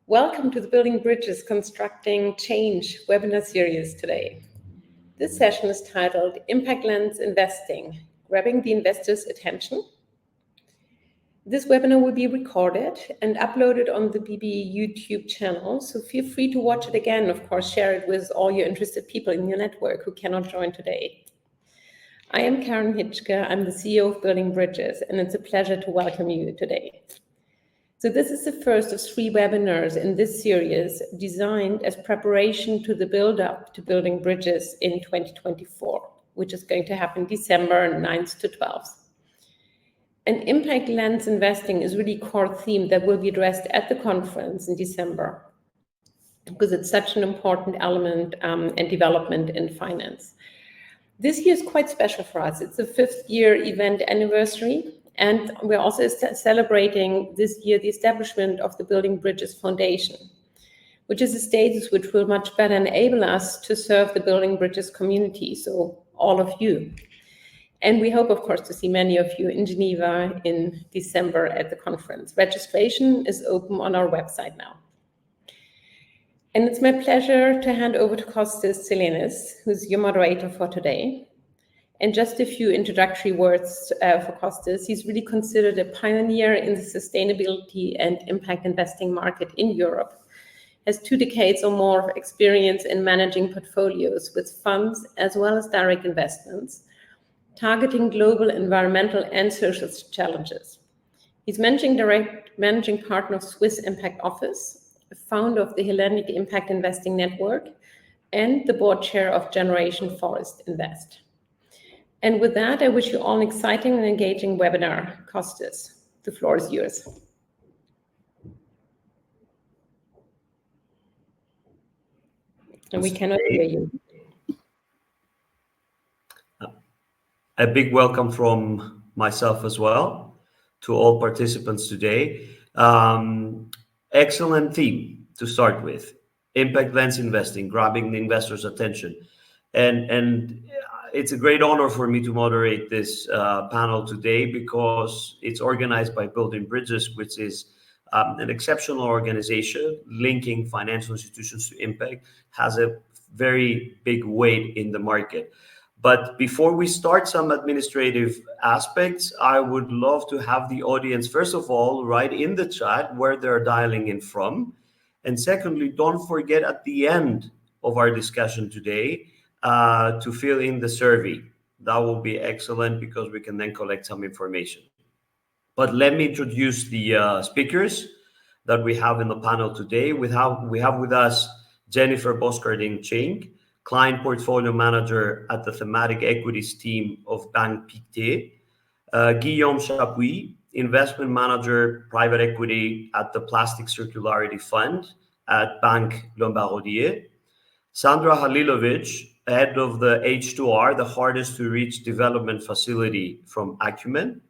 Welcome to the Building Bridges Constructing Change webinar series today. This session is titled Impact Lens Investing, Grabbing the Investor's Attention. This webinar will be recorded and uploaded on the BB YouTube channel, so feel free to watch it again. Of course, share it with all your interested people in your network who cannot join today. I am Karen Hitschke, I'm the CEO of Building Bridges, and it's a pleasure to welcome you today. So this is the first of 3 webinars in this series designed as preparation to the build-up to Building Bridges in 2024, which is going to happen December 9th to 12th. And impact lens investing is really a core theme that will be addressed at the conference in December, because it's such an important element and development in finance. This year is quite special for us. It's the 5th year event anniversary. And we're also celebrating this year the establishment of the Building Bridges Foundation, which is a status which will much better enable us to serve the Building Bridges community, so all of you. And we hope, of course, to see many of you in Geneva in December at the conference. Registration is open on our website now. And it's my pleasure to hand over to Kostis Tselenis, who's your moderator for today. And just a few introductory words for Kostis. He's really considered a pioneer in the sustainability and impact investing market in Europe, has 2 decades or more of experience in managing portfolios with funds as well as direct investments, targeting global environmental and social challenges. He's managing partner of Swiss Impact Office, a founder of the Hellenic Impact Investing Network, and the board chair of Generation Forest Invest. And with that, I wish you all an exciting and engaging webinar. Kostis, the floor is yours. And we cannot hear you. A big welcome from myself as well to all participants today. Excellent theme to start with. Impact lens investing, grabbing the investor's attention. And it's a great honor for me to moderate this panel today because it's organized by Building Bridges, which is an exceptional organization linking financial institutions to impact, has a very big weight in the market. But before we start some administrative aspects, I would love to have the audience, first of all, write in the chat where they're dialing in from. And secondly, don't forget at the end of our discussion today, to fill in the survey. That will be excellent because we can then collect some information. But let me introduce the speakers that we have in the panel today. We have with us Jennifer Boscardin-Ching, Client Portfolio Manager at the Thematic Equities team of Banque Pictet. Guillaume Chapuis, Investment Manager, Private Equity at the Plastic Circularity Fund at Banque Lombard Odier. Sandra Halilovic, head of the H2R, the hardest to reach development facility from Acumen.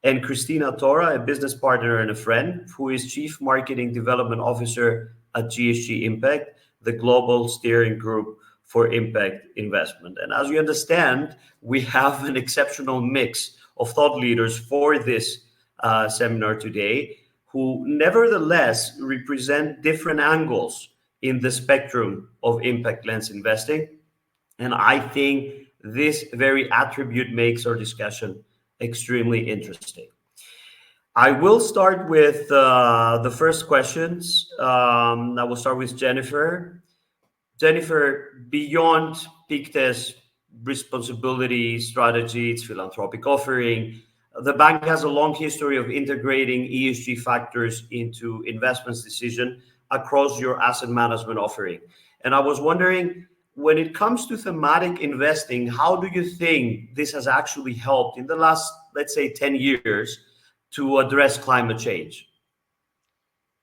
And Krisztina Tora, a business partner and a friend, who is Chief Marketing Development Officer at GSG Impact, the global steering group for impact investment. And as you understand, we have an exceptional mix of thought leaders for this seminar today, who nevertheless represent different angles in the spectrum of impact lens investing. And I think this very attribute makes our discussion extremely interesting. I will start with the first questions. I will start with Jennifer. Jennifer, beyond Pictet's responsibility, strategy, its philanthropic offering, the bank has a long history of integrating ESG factors into investments decision across your asset management offering. And I was wondering, when it comes to thematic investing, how do you think this has actually helped in the last, let's say, 10 years to address climate change?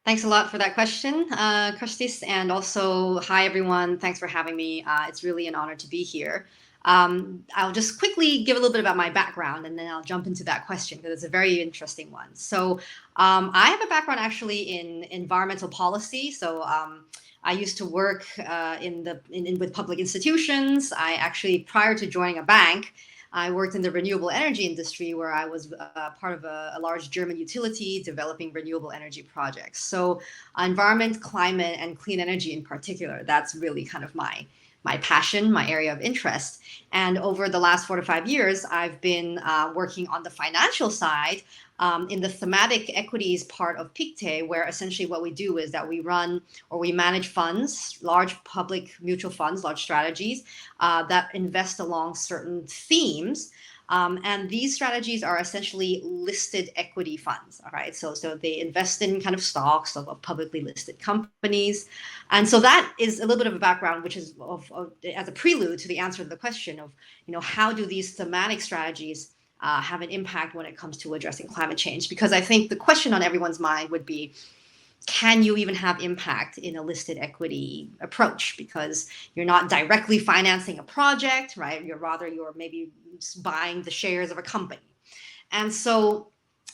Thanks a lot for that question, Kostis, and also hi everyone. Thanks for having me. It's really an honor to be here. I'll just quickly give a little bit about my background and then I'll jump into that question because it's a very interesting one. So I have a background actually in environmental policy. So I used to work with public institutions. I actually, prior to joining a bank, I worked in the renewable energy industry, where I was part of a large German utility developing renewable energy projects. So environment, climate, and clean energy in particular, that's really kind of my passion, my area of interest. And over the last 4 to 5 years, I've been working on the financial side in the thematic equities part of Pictet, where essentially what we do is that we run or we manage funds, large public mutual funds, large strategies that invest along certain themes. And these strategies are essentially listed equity funds. All right. So they invest in kind of stocks of publicly listed companies. And so that is a little bit of a background, which is as a prelude to the answer to the question of, how do these thematic strategies have an impact when it comes to addressing climate change? Because I think the question on everyone's mind would be, can you even have impact in a listed equity approach? Because you're not directly financing a project, right? You're maybe buying the shares of a company. And so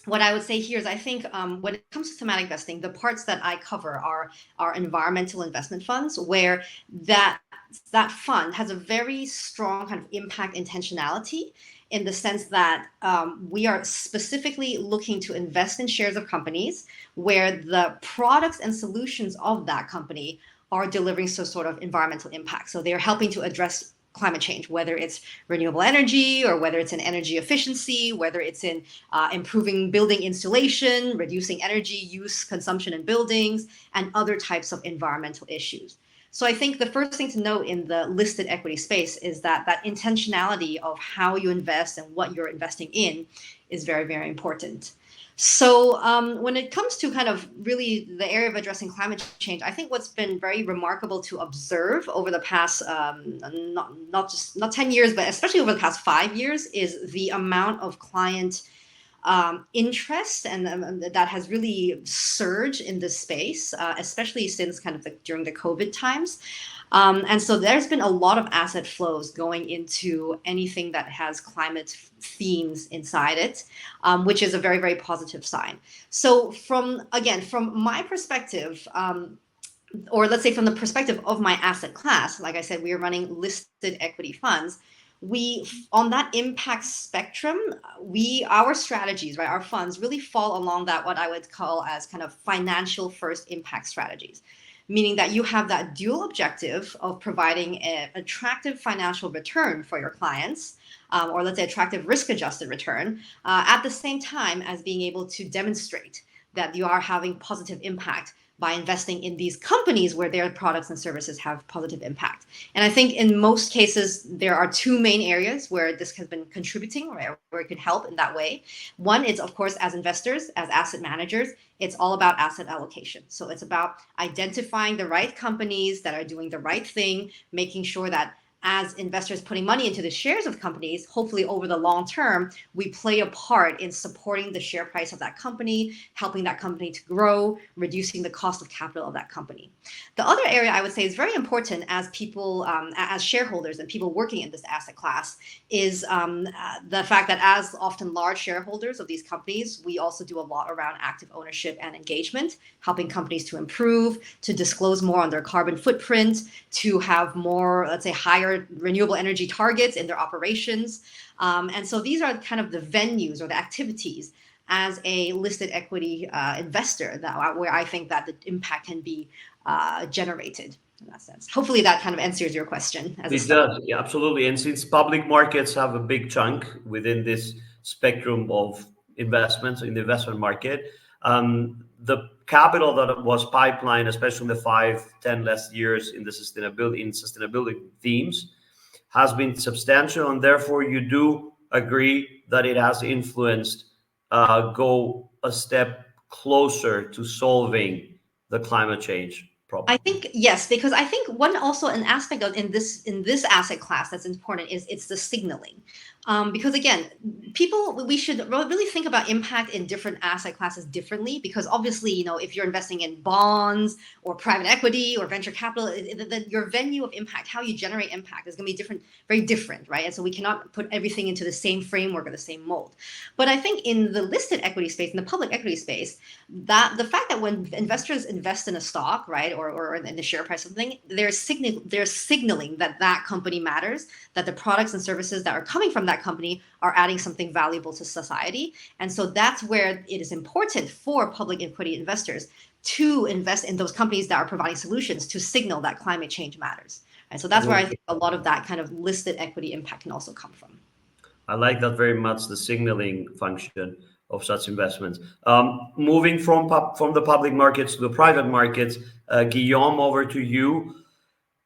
what I would say here is I think when it comes to thematic investing, the parts that I cover are environmental investment funds, where that fund has a very strong kind of impact intentionality, in the sense that we are specifically looking to invest in shares of companies where the products and solutions of that company are delivering some sort of environmental impact. So they're helping to address climate change, whether it's renewable energy or whether it's in energy efficiency, whether it's in improving building insulation, reducing energy use consumption in buildings, and other types of environmental issues. So I think the first thing to note in the listed equity space is that intentionality of how you invest and what you're investing in is very, very important. So when it comes to kind of really the area of addressing climate change, I think what's been very remarkable to observe over the past, not 10 years, but especially over the past 5 years, is the amount of client interest and that has really surged in this space, especially since kind of during the COVID times. And so there's been a lot of asset flows going into anything that has climate themes inside it, which is a very, very positive sign. So from my perspective, or let's say from the perspective of my asset class, like I said, we are running listed equity funds. On that impact spectrum, our strategies, right, our funds really fall along that, what I would call as kind of financial first impact strategies, meaning that you have that dual objective of providing an attractive financial return for your clients, or let's say attractive risk adjusted return, at the same time as being able to demonstrate that you are having positive impact by investing in these companies where their products and services have positive impact. And I think in most cases, there are two main areas where this has been contributing, where it can help in that way. One is, of course, as investors, as asset managers, it's all about asset allocation. So it's about identifying the right companies that are doing the right thing, making sure that as investors putting money into the shares of companies, hopefully over the long term, we play a part in supporting the share price of that company, helping that company to grow, reducing the cost of capital of that company. The other area I would say is very important as people, as shareholders and people working in this asset class, is the fact that as often large shareholders of these companies, we also do a lot around active ownership and engagement, helping companies to improve, to disclose more on their carbon footprint, to have more, let's say, higher renewable energy targets in their operations. And so these are kind of the venues or the activities as a listed equity investor where I think that the impact can be generated in that sense. Hopefully that kind of answers your question. It does, yeah, absolutely. And since public markets have a big chunk within this spectrum of investments in the investment market, the capital that was pipelined, especially in the 5-10 last years in the sustainability themes, has been substantial, and therefore you do agree that it has influenced go a step closer to solving the climate change problem. I think yes, because I think an aspect of in this asset class that's important is it's the signaling. Because again, we should really think about impact in different asset classes differently, because obviously, if you're investing in bonds or private equity or venture capital, your venue of impact, how you generate impact, is going to be different, very different, right? And so we cannot put everything into the same framework or the same mold. But I think in the listed equity space, in the public equity space, that the fact that when investors invest in a stock, right, or in the share price of something, they're signaling that company matters, that the products and services that are coming from that company are adding something valuable to society. And so that's where it is important for public equity investors to invest in those companies that are providing solutions to signal that climate change matters. And so that's where I think a lot of that kind of listed equity impact can also come from. I like that very much, the signaling function of such investments. Moving from the public markets to the private markets, Guillaume, over to you.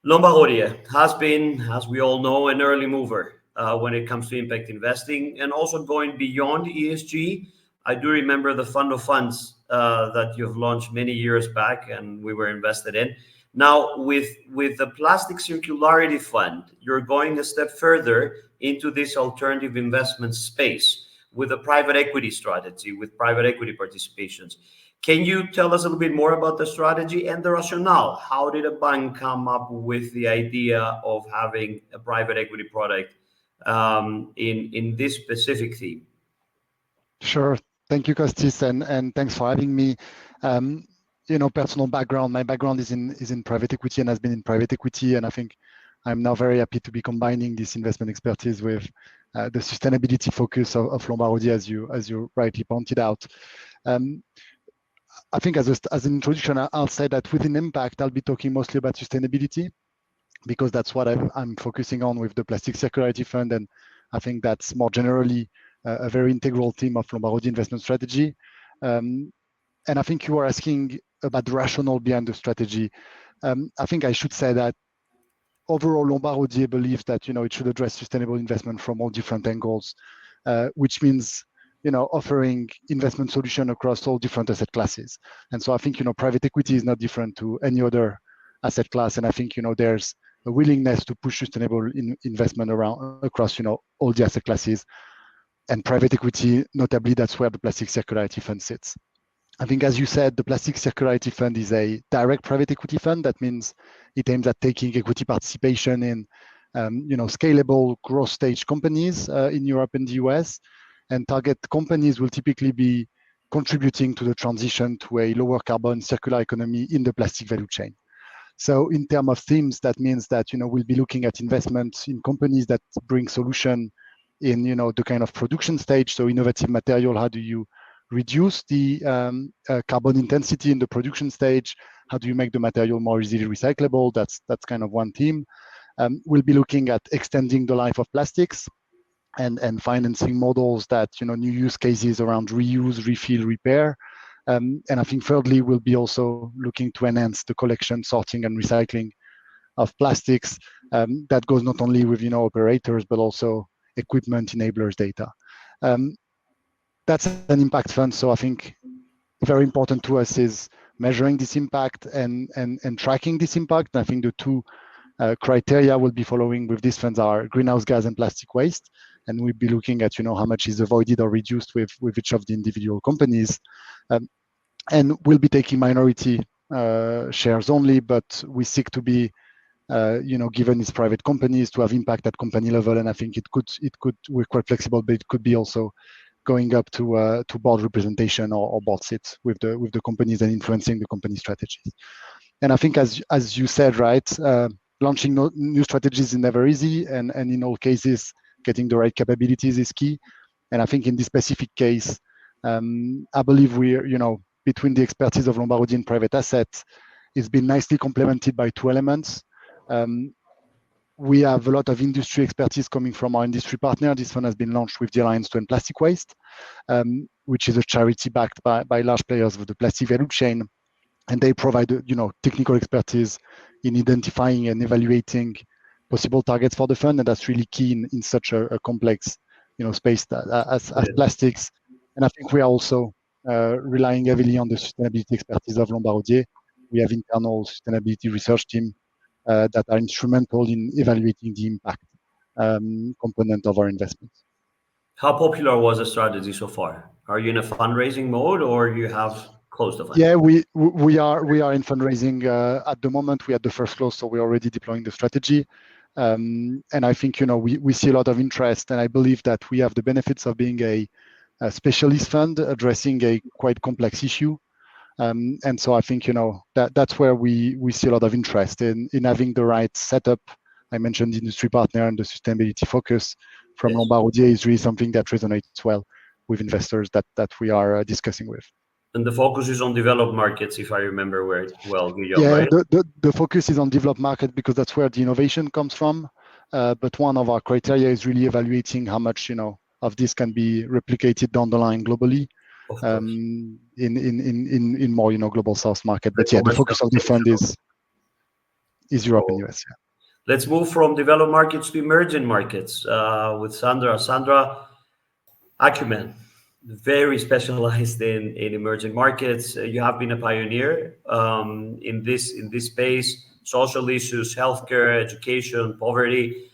Lombard has been, as we all know, an early mover when it comes to impact investing, and also going beyond ESG. I do remember the fund of funds that you've launched many years back, and we were invested in. Now, with the plastic circularity fund, you're going a step further into this alternative investment space with a private equity strategy, with private equity participations. Can you tell us a little bit more about the strategy and the rationale? How did a bank come up with the idea of having a private equity product in this specific theme? Sure. Thank you, Kostis, and thanks for having me. Personal background. My background is in private equity and has been in private equity, and I think I'm now very happy to be combining this investment expertise with the sustainability focus of Lombard, as you rightly pointed out. I think as an introduction, I'll say that within Impact, I'll be talking mostly about sustainability, because that's what I'm focusing on with the Plastic Circularity Fund, and I think that's more generally a very integral theme of Lombard investment strategy. And I think you were asking about the rationale behind the strategy. I think I should say that overall, Lombard believes that it should address sustainable investment from all different angles, which means offering investment solution across all different asset classes. And so I think private equity is not different to any other asset class, and I think there's a willingness to push sustainable investment across all the asset classes, and private equity, notably, that's where the Plastic Circularity Fund sits. I think, as you said, the Plastic Circularity Fund is a direct private equity fund. That means it aims at taking equity participation in, scalable growth stage companies in Europe and the US, and target companies will typically be contributing to the transition to a lower carbon circular economy in the plastic value chain. So in terms of themes, that means that we'll be looking at investments in companies that bring solution in the kind of production stage. So innovative material, how do you reduce the carbon intensity in the production stage? How do you make the material more easily recyclable? That's kind of one theme. We'll be looking at extending the life of plastics and financing models that new use cases around reuse, refill, repair. And I think thirdly, we'll be also looking to enhance the collection, sorting, and recycling of plastics. That goes not only with operators, but also equipment, enablers, data. That's an impact fund. So I think very important to us is measuring this impact and tracking this impact. And I think the two criteria we'll be following with these funds are greenhouse gas and plastic waste. And we'll be looking at how much is avoided or reduced with each of the individual companies. And we'll be taking minority shares only, but we seek to be given these private companies to have impact at company level. And I think it could we're quite flexible, but it could be also going up to board representation or board seats with the companies and influencing the company strategies. And I think as you said, right, launching new strategies is never easy, and in all cases, getting the right capabilities is key. And I think in this specific case, I believe we're between the expertise of Lombard in private assets, it's been nicely complemented by two elements. We have a lot of industry expertise coming from our industry partner. This one has been launched with the Alliance to End Plastic Waste, which is a charity backed by large players of the plastic value chain. And they provide, technical expertise in identifying and evaluating possible targets for the fund. And that's really key in such a complex, space as plastics. And I think we are also relying heavily on the sustainability expertise of Lombard. We have internal sustainability research team that are instrumental in evaluating the impact component of our investments. How popular was the strategy so far? Are you in a fundraising mode, or you have closed the fund? Yeah, we are in fundraising at the moment. We had the first close, so we're already deploying the strategy. And I think we see a lot of interest, and I believe that we have the benefits of being a specialist fund addressing a quite complex issue. And so I think, that's where we see a lot of interest in having the right setup. I mentioned the industry partner and the sustainability focus from Lombard Odier is really something that resonates well with investors that we are discussing with. And the focus is on developed markets, if I remember well, Guillaume, yeah, right? The focus is on developed market because that's where the innovation comes from. But one of our criteria is really evaluating how much, of this can be replicated down the line globally. In more global South market, but the focus of the fund is Europe and US. Yeah. Let's move from developed markets to emerging markets with Sandra. Sandra, Acumen, very specialized in emerging markets. You have been a pioneer in this space: social issues, healthcare, education, poverty.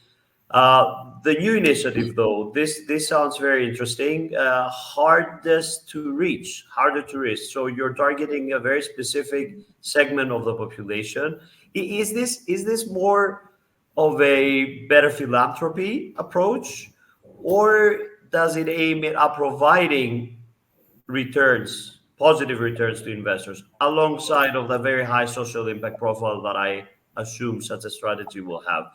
The new initiative, though, this sounds very interesting. Harder to reach. So you're targeting a very specific segment of the population. Is this more of a better philanthropy approach, or does it aim at providing returns, positive returns to investors, alongside of the very high social impact profile that I assume such a strategy will have?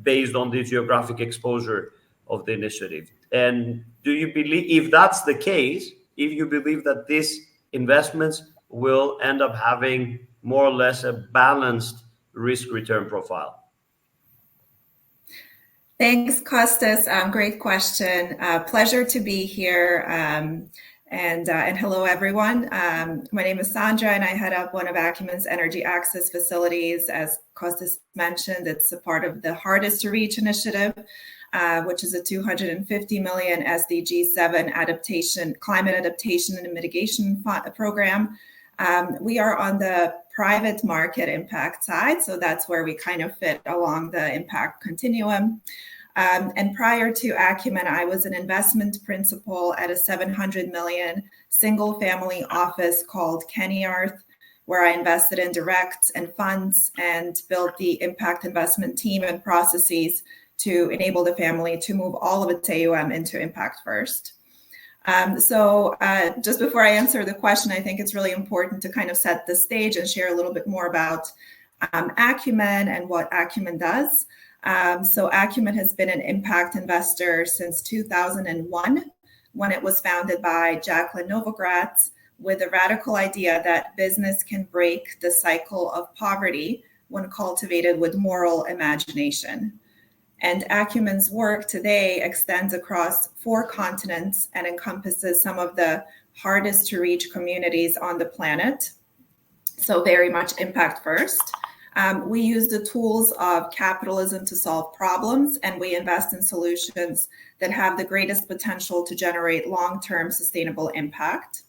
Based on the geographic exposure of the initiative. And do you believe, if that's the case, if you believe that these investments will end up having more or less a balanced risk-return profile? Thanks, Kostas. Great question. Pleasure to be here. And hello, everyone. My name is Sandra, and I head up one of Acumen's energy access facilities. As Kostas mentioned, it's a part of the Hardest to Reach initiative, which is a 250 million SDG 7 climate adaptation and mitigation program. We are on the private market impact side, so that's where we kind of fit along the impact continuum. And prior to Acumen, I was an investment principal at a 700 million single family office called Kennyarth, where I invested in directs and funds and built the impact investment team and processes to enable the family to move all of its AUM into impact first. So just before I answer the question, I think it's really important to kind of set the stage and share a little bit more about Acumen and what Acumen does. So Acumen has been an impact investor since 2001, when it was founded by Jacqueline Novogratz with a radical idea that business can break the cycle of poverty when cultivated with moral imagination. And Acumen's work today extends across 4 continents and encompasses some of the hardest to reach communities on the planet. So very much impact first. We use the tools of capitalism to solve problems, and we invest in solutions that have the greatest potential to generate long-term sustainable impact.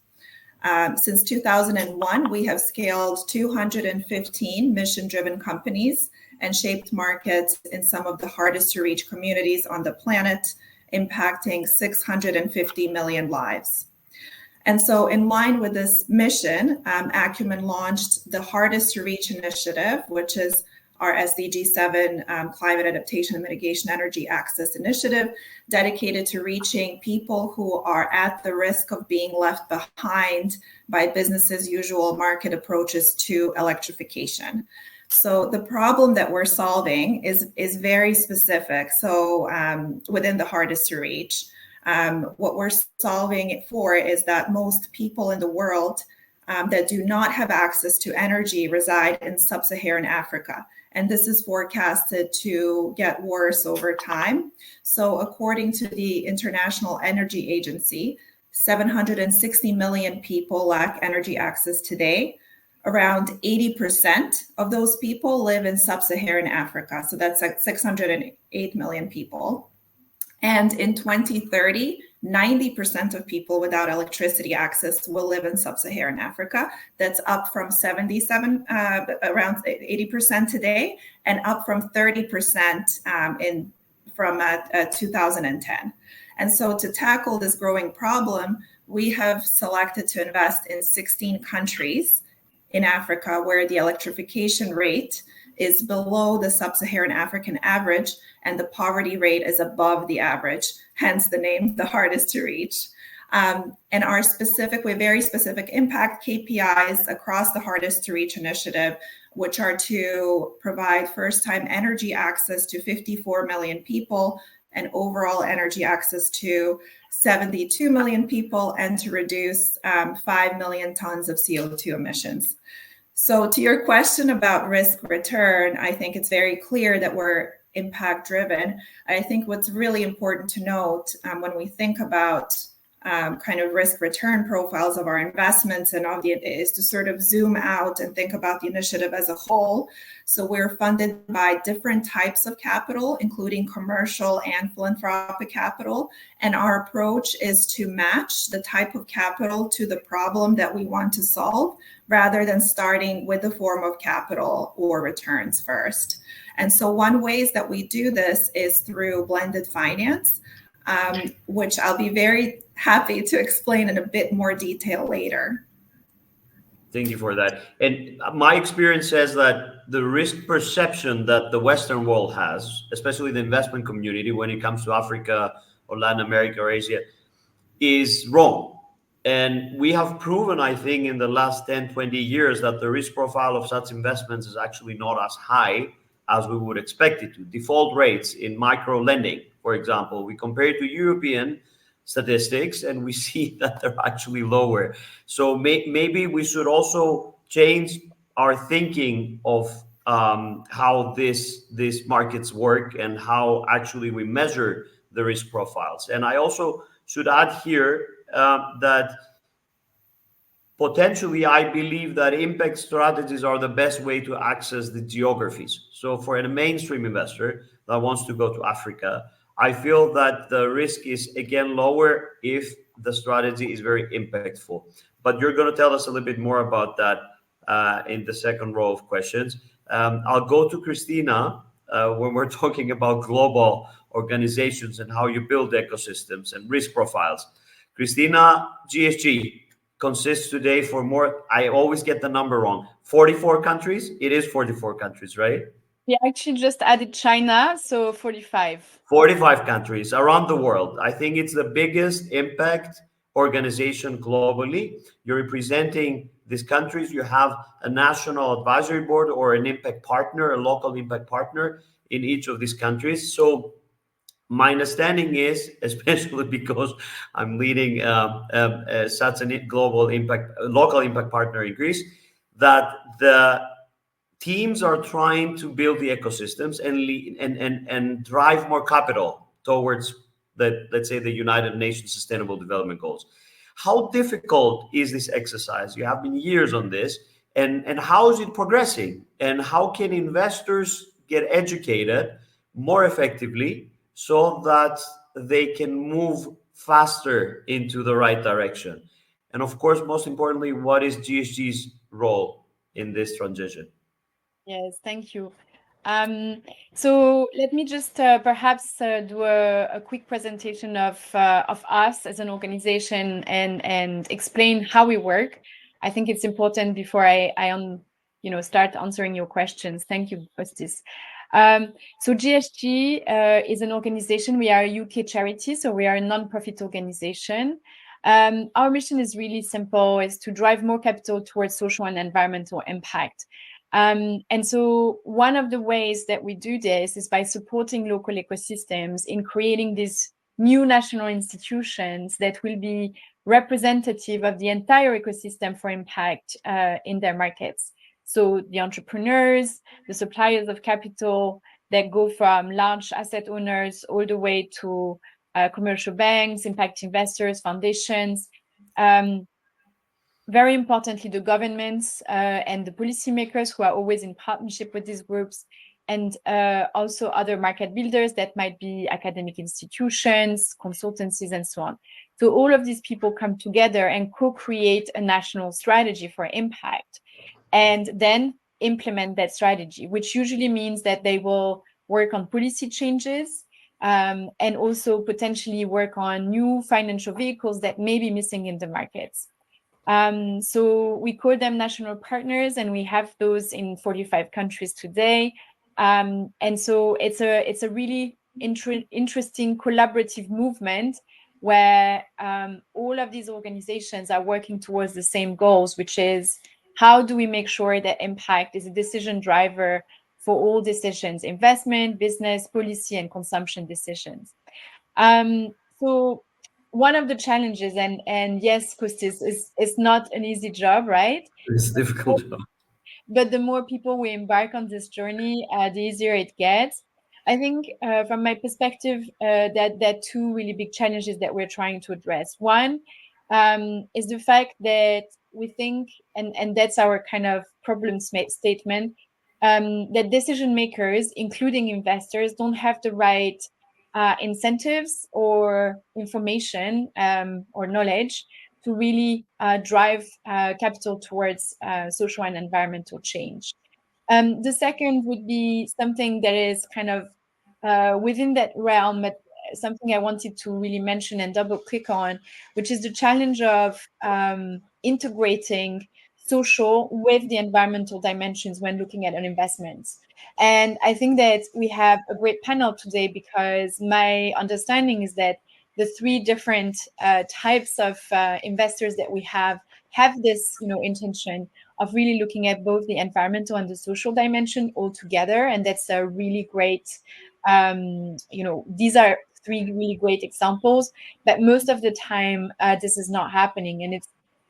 Since 2001, we have scaled 215 mission-driven companies and shaped markets in some of the hardest to reach communities on the planet, impacting 650 million lives. And so in line with this mission, Acumen launched the Hardest to Reach initiative, which is our SDG 7 Climate Adaptation and Mitigation Energy Access Initiative, dedicated to reaching people who are at the risk of being left behind by business as usual market approaches to electrification. So the problem that we're solving is very specific. So within the Hardest to Reach, what we're solving it for is that most people in the world that do not have access to energy reside in sub-Saharan Africa. And this is forecasted to get worse over time. So according to the International Energy Agency, 760 million people lack energy access today. Around 80% of those people live in sub-Saharan Africa. So that's like 608 million people. And in 2030, 90% of people without electricity access will live in sub-Saharan Africa. That's up from around 80% today, and up from 30% from 2010. And so to tackle this growing problem, we have selected to invest in 16 countries in Africa where the electrification rate is below the sub-Saharan African average and the poverty rate is above the average, hence the name, the Hardest to Reach. And our specific, we have very specific impact KPIs across the Hardest to Reach initiative, which are to provide first-time energy access to 54 million people and overall energy access to 72 million people, and to reduce 5 million tons of CO2 emissions. So to your question about risk return, I think it's very clear that we're impact driven. I think what's really important to note when we think about kind of risk return profiles of our investments and of it is to sort of zoom out and think about the initiative as a whole. So we're funded by different types of capital, including commercial and philanthropic capital. And our approach is to match the type of capital to the problem that we want to solve, rather than starting with the form of capital or returns first. And so one ways that we do this is through blended finance, which I'll be very happy to explain in a bit more detail later. Thank you for that. And my experience says that the risk perception that the Western world has, especially the investment community when it comes to Africa or Latin America or Asia, is wrong. And we have proven, I think, in the last 10, 20 years that the risk profile of such investments is actually not as high as we would expect it to. Default rates in micro lending, for example, we compare it to European statistics and we see that they're actually lower. So maybe we should also change our thinking of how these markets work and how actually we measure the risk profiles. And I also should add here that potentially I believe that impact strategies are the best way to access the geographies. So for a mainstream investor that wants to go to Africa, I feel that the risk is again lower if the strategy is very impactful. But you're going to tell us a little bit more about that in the second row of questions. I'll go to Krisztina when we're talking about global organizations and how you build ecosystems and risk profiles. Krisztina, GSG consists today for more, I always get the number wrong, 44 countries? It is 44 countries, right? Yeah, actually just added China, so 45. 45 countries around the world. I think it's the biggest impact organization globally. You're representing these countries. You have a national advisory board or an impact partner, a local impact partner in each of these countries. So my understanding is, especially because I'm leading such a global impact, local impact partner in Greece, that the teams are trying to build the ecosystems and drive more capital towards the, let's say, the United Nations Sustainable Development Goals. How difficult is this exercise? You have been years on this, and how is it progressing? And how can investors get educated more effectively so that they can move faster into the right direction? And of course, most importantly, what is GSG's role in this transition? Yes, thank you. So let me just perhaps do a quick presentation of us as an organization and explain how we work. I think it's important before I start answering your questions. Thank you, Kostis. So GSG is an organization. We are a UK charity, so we are a non-profit organization. Our mission is really simple: is to drive more capital towards social and environmental impact. And so one of the ways that we do this is by supporting local ecosystems in creating these new national institutions that will be representative of the entire ecosystem for impact in their markets. So the entrepreneurs, the suppliers of capital that go from large asset owners all the way to commercial banks, impact investors, foundations. Very importantly, the governments and the policymakers who are always in partnership with these groups, and also other market builders that might be academic institutions, consultancies, and so on. So all of these people come together and co-create a national strategy for impact, and then implement that strategy, which usually means that they will work on policy changes and also potentially work on new financial vehicles that may be missing in the markets. So we call them national partners, and we have those in 45 countries today. And so it's a really interesting collaborative movement where all of these organizations are working towards the same goals, which is how do we make sure that impact is a decision driver for all decisions, investment, business, policy, and consumption decisions. So one of the challenges, and yes, Kostis, is not an easy job, right? It's a difficult job. But the more people we embark on this journey, the easier it gets. I think from my perspective, that there are two really big challenges that we're trying to address. One is the fact that we think, and that's our kind of problem statement, that decision makers, including investors, don't have the right incentives or information or knowledge to really drive capital towards social and environmental change. The second would be something that is kind of within that realm, but something I wanted to really mention and double click on, which is the challenge of integrating social with the environmental dimensions when looking at an investment. And I think that we have a great panel today because my understanding is that the three different types of investors that we have this, intention of really looking at both the environmental and the social dimension all together, and that's a really great. These are three really great examples, but most of the time this is not happening, and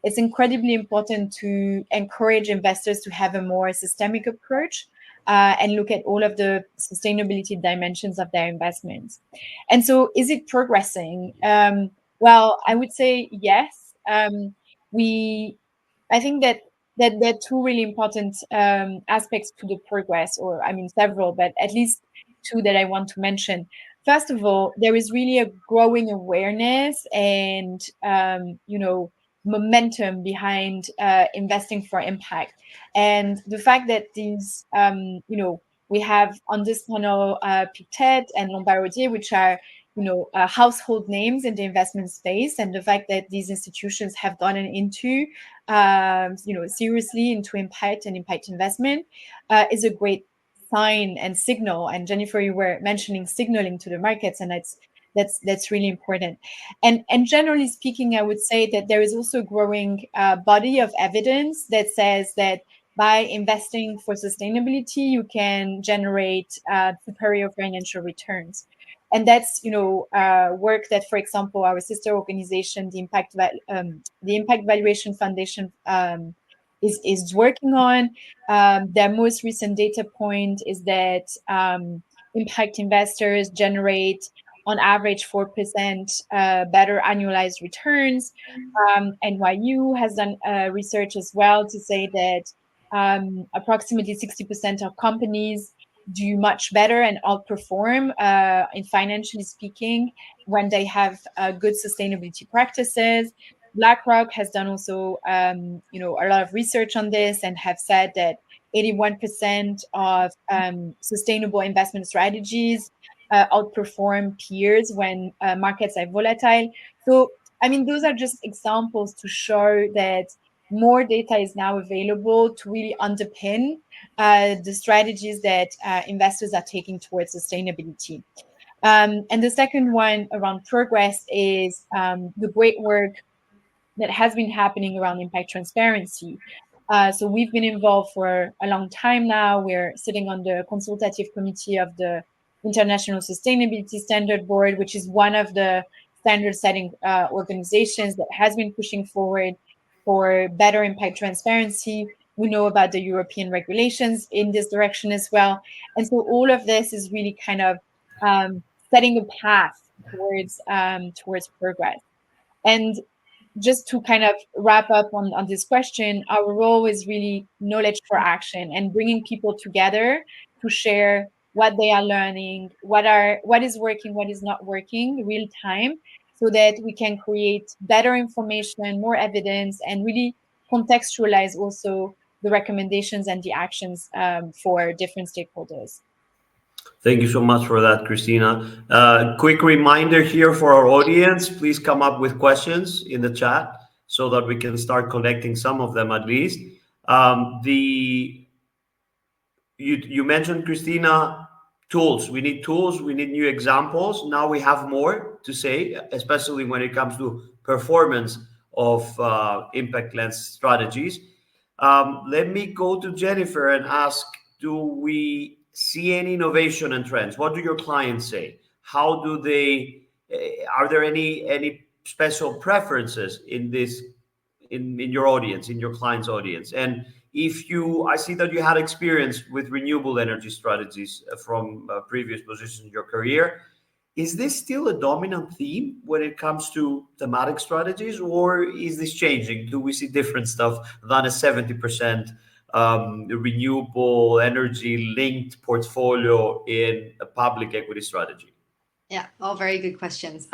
it's incredibly important to encourage investors to have a more systemic approach and look at all of the sustainability dimensions of their investments. And so, is it progressing? Well, I would say yes. I think that there are two really important aspects to the progress, or I mean several, but at least two that I want to mention. First of all, there is really a growing awareness and momentum behind investing for impact, and the fact that these we have on this panel Pictet and Lombard, which are household names in the investment space, and the fact that these institutions have gotten into seriously into impact and impact investment is a great sign and signal. And Jennifer, you were mentioning signaling to the markets, and that's really important. And generally speaking, I would say that there is also a growing body of evidence that says that by investing for sustainability, you can generate superior financial returns. And that's work that, for example, our sister organization, the Impact Valuation Foundation, is working on. Their most recent data point is that impact investors generate on average 4% better annualized returns. NYU has done research as well to say that approximately 60% of companies do much better and outperform in financially speaking when they have good sustainability practices. BlackRock has done also a lot of research on this and have said that 81% of sustainable investment strategies outperform peers when markets are volatile. So, I mean, those are just examples to show that more data is now available to really underpin the strategies that investors are taking towards sustainability. And the second one around progress is the great work that has been happening around impact transparency. So we've been involved for a long time now. We're sitting on the consultative committee of the International Sustainability Standard Board, which is one of the standard-setting organizations that has been pushing forward for better impact transparency. We know about the European regulations in this direction as well. And so all of this is really kind of setting a path towards progress. And just to kind of wrap up on this question, our role is really knowledge for action and bringing people together to share what they are learning, what is working, what is not working real time, so that we can create better information, more evidence, and really contextualize also the recommendations and the actions for different stakeholders. Thank you so much for that, Krisztina. Quick reminder here for our audience, please come up with questions in the chat so that we can start collecting some of them at least. You mentioned, Krisztina, tools. We need tools, we need new examples. Now we have more. to say, especially when it comes to performance of impact lens strategies. Let me go to Jennifer and ask, do we see any innovation and trends? What do your clients say? How do they, are there any special preferences in this, in your audience, in your client's audience? And if you, I see that you had experience with renewable energy strategies from previous positions in your career. Is this still a dominant theme when it comes to thematic strategies, or is this changing? Do we see different stuff than a 70% renewable energy linked portfolio in a public equity strategy? Yeah, all very good questions.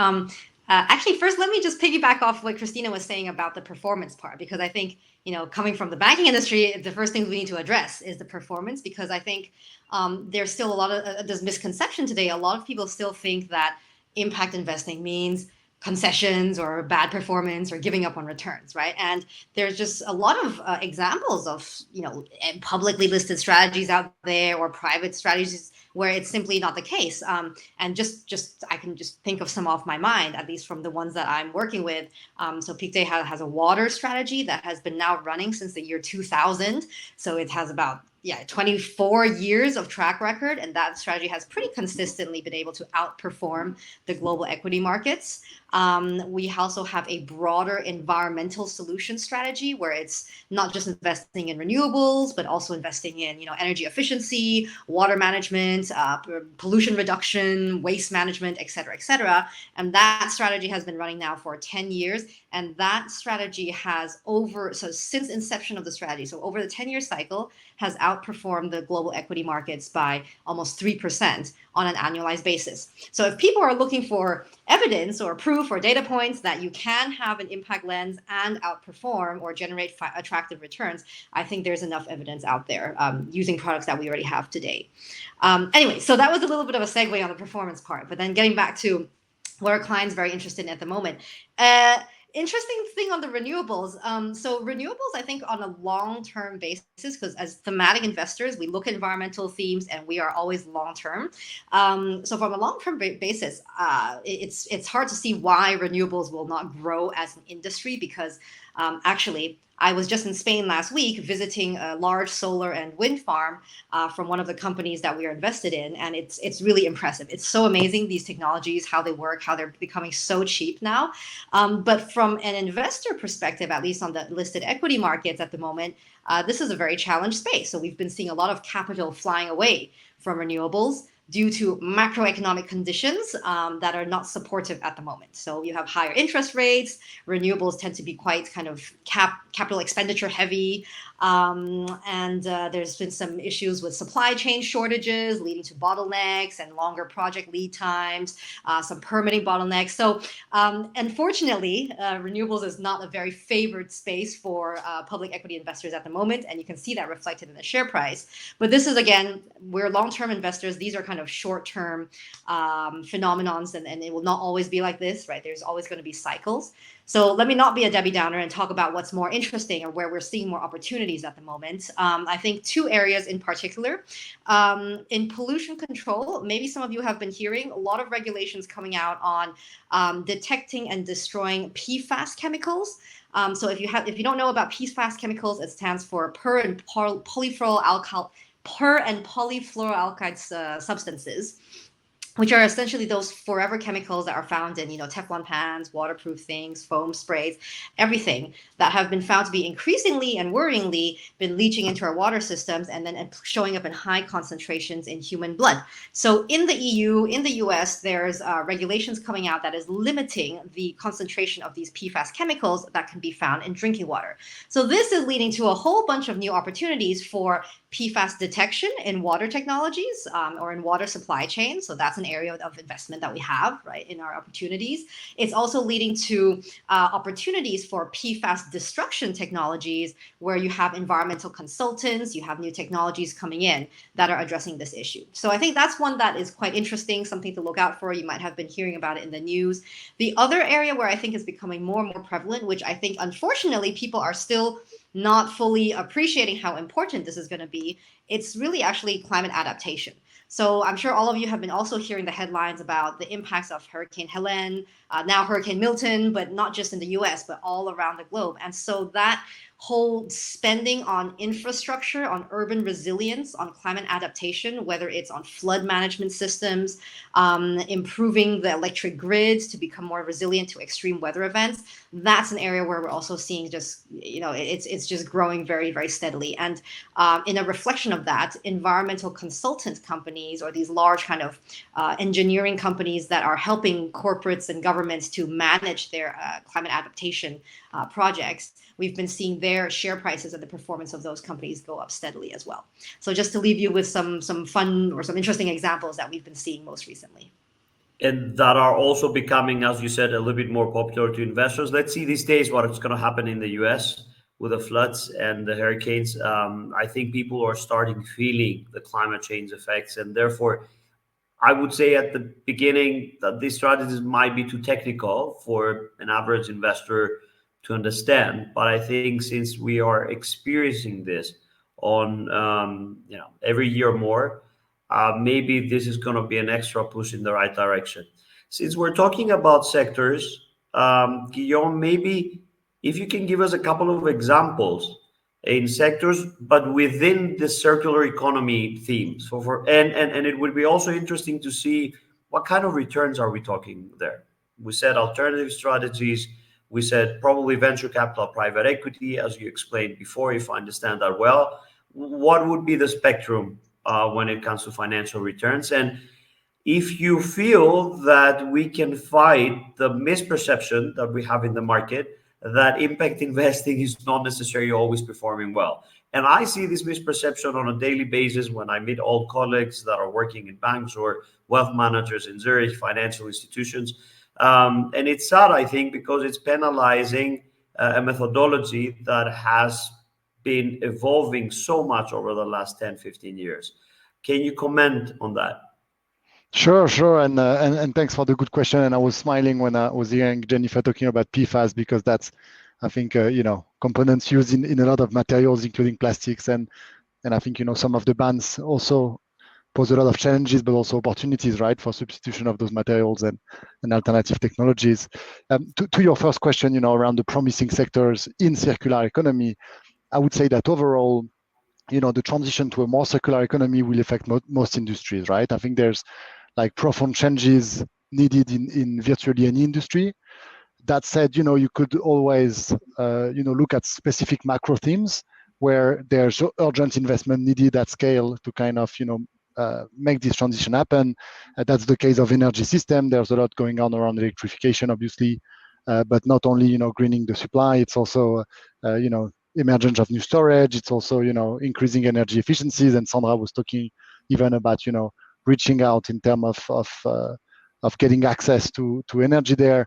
Actually, first, let me just piggyback off what Krisztina was saying about the performance part, because I think, coming from the banking industry, the first thing we need to address is the performance, because I think there's still a lot of this misconception today. A lot of people still think that impact investing means concessions or bad performance or giving up on returns, right? And there's just a lot of examples of, publicly listed strategies out there or private strategies where it's simply not the case. And just I can just think of some off my mind, at least from the ones that I'm working with. So Pictet has a water strategy that has been now running since the year 2000. So it has about 24 years of track record, and that strategy has pretty consistently been able to outperform the global equity markets. We also have a broader environmental solution strategy where it's not just investing in renewables, but also investing in energy efficiency, water management, pollution reduction, waste management, et cetera, and that strategy has been running now for 10 years. And that strategy has since inception of the strategy, so over the 10-year cycle, has outperformed the global equity markets by almost 3% on an annualized basis. So if people are looking for evidence or proof or data points that you can have an impact lens and outperform or generate attractive returns, I think there's enough evidence out there using products that we already have today. Anyway, so that was a little bit of a segue on the performance part, but then getting back to what our clients very interested in at the moment. Interesting thing on the renewables. So renewables, I think on a long-term basis, because as thematic investors, we look at environmental themes and we are always long-term. So from a long-term basis, it's hard to see why renewables will not grow as an industry, because actually, I was just in Spain last week visiting a large solar and wind farm from one of the companies that we are invested in, and it's really impressive. It's so amazing, these technologies, how they work, how they're becoming so cheap now. But from an investor perspective, at least on the listed equity markets at the moment, this is a very challenged space. So we've been seeing a lot of capital flying away from renewables due to macroeconomic conditions that are not supportive at the moment. So you have higher interest rates, renewables tend to be quite kind of capital expenditure heavy, and there's been some issues with supply chain shortages leading to bottlenecks and longer project lead times, some permitting bottlenecks. So unfortunately, renewables is not a very favored space for public equity investors at the moment, and you can see that reflected in the share price. But this is, again, we're long-term investors. These are kind of short-term phenomenons, and it will not always be like this, right? There's always going to be cycles. So let me not be a Debbie Downer and talk about what's more interesting or where we're seeing more opportunities at the moment. I think two areas in particular. In pollution control, maybe some of you have been hearing a lot of regulations coming out on detecting and destroying PFAS chemicals. So if you don't know about PFAS chemicals, it stands for per and polyfluoroalkyl substances, which are essentially those forever chemicals that are found in, Teflon pans, waterproof things, foam sprays, everything that have been found to be increasingly and worryingly been leaching into our water systems and then showing up in high concentrations in human blood. So in the EU, in the US, there's regulations coming out that is limiting the concentration of these PFAS chemicals that can be found in drinking water. So this is leading to a whole bunch of new opportunities for PFAS detection in water technologies or in water supply chain. So that's an area of investment that we have, right, in our opportunities. It's also leading to opportunities for PFAS destruction technologies where you have environmental consultants, you have new technologies coming in that are addressing this issue. So I think that's one that is quite interesting, something to look out for. You might have been hearing about it in the news. The other area where I think is becoming more and more prevalent, which I think unfortunately people are still not fully appreciating how important this is going to be, it's really actually climate adaptation. So I'm sure all of you have been also hearing the headlines about the impacts of Hurricane Helene, now Hurricane Milton, but not just in the US, but all around the globe. And so that whole spending on infrastructure, on urban resilience, on climate adaptation, whether it's on flood management systems, improving the electric grids to become more resilient to extreme weather events, that's an area where we're also seeing just, it's just growing very, very steadily. And in a reflection of that, environmental consultant companies, or these large kind of engineering companies that are helping corporates and governments to manage their climate adaptation projects, we've been seeing their share prices and the performance of those companies go up steadily as well. So just to leave you with some fun or some interesting examples that we've been seeing most recently. And that are also becoming, as you said, a little bit more popular to investors. Let's see these days what is going to happen in the US with the floods and the hurricanes. I think people are starting feeling the climate change effects, and therefore I would say at the beginning that these strategies might be too technical for an average investor to understand. But I think since we are experiencing this on every year more, maybe this is going to be an extra push in the right direction. Since we're talking about sectors, Guillaume, maybe if you can give us a couple of examples in sectors, but within the circular economy theme. So and it would be also interesting to see what kind of returns are we talking there. We said alternative strategies. We said probably venture capital, private equity, as you explained before, if I understand that well. What would be the spectrum when it comes to financial returns? And if you feel that we can fight the misperception that we have in the market that impact investing is not necessarily always performing well. And I see this misperception on a daily basis when I meet old colleagues that are working in banks or wealth managers in Zurich, financial institutions. And it's sad, I think, because it's penalizing a methodology that has been evolving so much over the last 10, 15 years. Can you comment on that? Sure, and thanks for the good question. And I was smiling when I was hearing Jennifer talking about PFAS, because that's, I think, components used in a lot of materials, including plastics, and I think some of the bans also pose a lot of challenges, but also opportunities, right, for substitution of those materials and alternative technologies. To your first question, around the promising sectors in circular economy, I would say that overall, the transition to a more circular economy will affect most industries, right? I think there's like profound changes needed in virtually any industry. That said, you could always, look at specific macro themes where there's urgent investment needed at scale to kind of, make this transition happen. That's the case of energy system. There's a lot going on around electrification, obviously, but not only, greening the supply. It's also, emergence of new storage. It's also, increasing energy efficiencies. And Sandra was talking even about, reaching out in terms of getting access to energy there.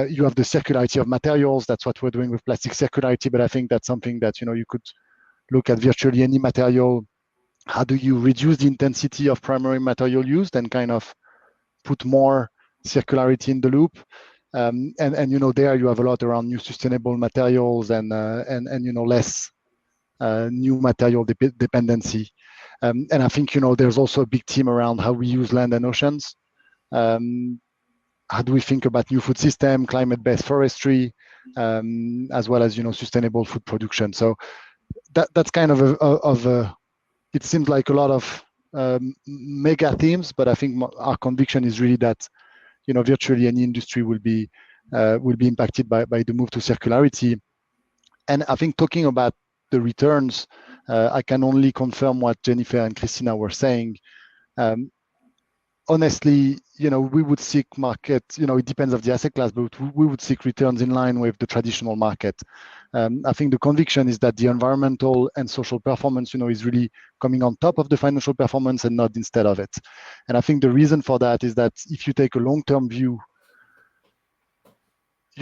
You have the circularity of materials. That's what we're doing with plastic circularity. But I think that's something that, you could look at virtually any material. How do you reduce the intensity of primary material used and kind of put more circularity in the loop? And there you have a lot around new sustainable materials and less new material dependency. And I think there's also a big theme around how we use land and oceans. How do we think about new food system, climate-based forestry, as well as sustainable food production? So that's kind of a it seems like a lot of mega themes, but I think our conviction is really that virtually any industry will be impacted by the move to circularity. And I think talking about the returns, I can only confirm what Jennifer and Krisztina were saying. Honestly, we would seek market, it depends of the asset class, but we would seek returns in line with the traditional market. I think the conviction is that the environmental and social performance, is really coming on top of the financial performance and not instead of it. And I think the reason for that is that if you take a long-term view,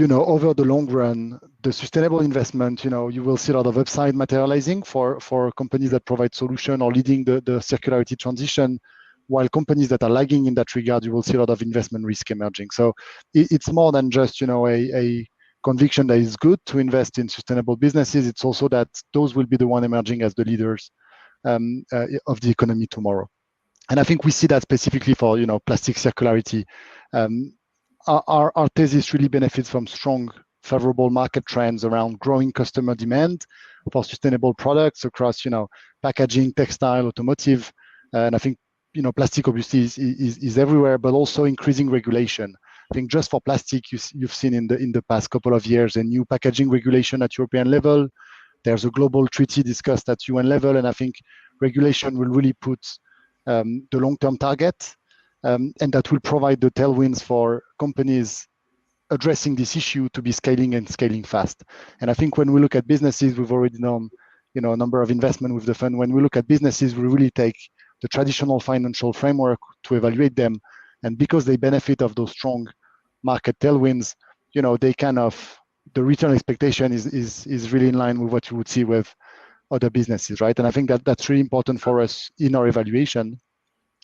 over the long run, the sustainable investment, you will see a lot of upside materializing for companies that provide solution or leading the circularity transition, while companies that are lagging in that regard, you will see a lot of investment risk emerging. So it's more than just, a conviction that it's good to invest in sustainable businesses. It's also that those will be the one emerging as the leaders of the economy tomorrow. And I think we see that specifically for plastic circularity. Our thesis really benefits from strong, favorable market trends around growing customer demand for sustainable products across packaging, textile, automotive, and I think plastic obviously is everywhere, but also increasing regulation. I think just for plastic, you've seen in the past couple of years a new packaging regulation at European level. There's a global treaty discussed at UN level, and I think regulation will really put the long-term target, and that will provide the tailwinds for companies addressing this issue to be scaling fast. And I think when we look at businesses, we've already done a number of investment with the fund. When we look at businesses, we really take the traditional financial framework to evaluate them, and because they benefit of those strong market tailwinds, the return expectation is really in line with what you would see with other businesses, right? And I think that's really important for us in our evaluation.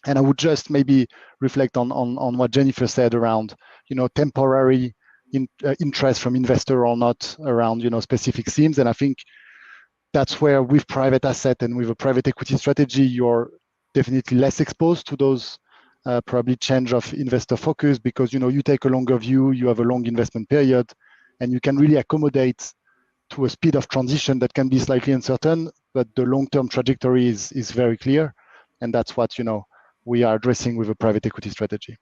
And I would just maybe reflect on what Jennifer said around temporary interest from investor or not around specific themes. And I think that's where with private asset and with a private equity strategy, you're definitely less exposed to those probably change of investor focus, because you take a longer view, you have a long investment period, and you can really accommodate to a speed of transition that can be slightly uncertain, but the long-term trajectory is very clear, and that's what we are addressing with a private equity strategy.